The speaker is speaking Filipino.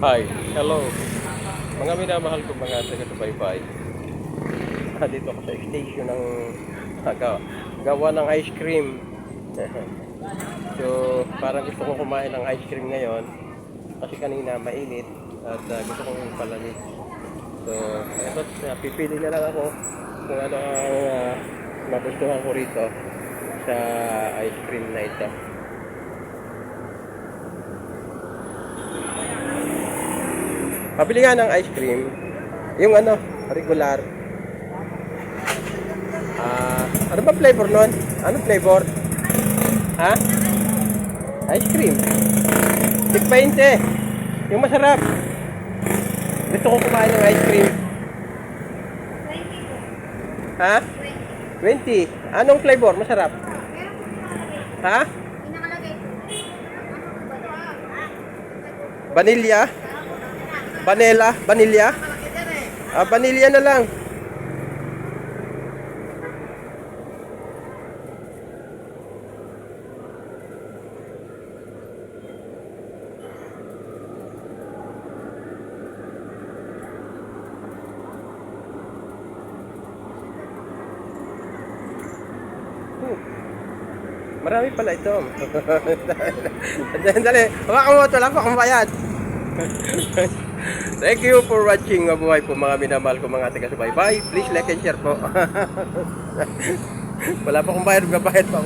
Hi, hello. Mga minamahal ko mga taga-subaybay. Dito ako sa station ng gawa ng ice cream. So, parang gusto kong kumain ng ice cream ngayon kasi kanina mainit at gusto kong palamig. So, eto, pipili na lang ako kung ano ang magustuhan ko rito sa ice cream na ito. Pabili nga ng ice cream, yung ano, regular. Ano ba flavor nun? Ano flavor? Ha? Ice cream. Tig 20. Yung masarap. Gusto ko kumain ng ice cream. Ha? 20. Anong flavor? Masarap. Ha? Vanilla? Vanilla? Vanilla na lang. Marami pala ito. Dali, hawakan mo ito lang pa kung bayad. Thank you for watching. Mabuhay po mga minamahal ko mga taga-subaybay. Please like and share po. Wala pa akong bayad, magbabayad pa ako.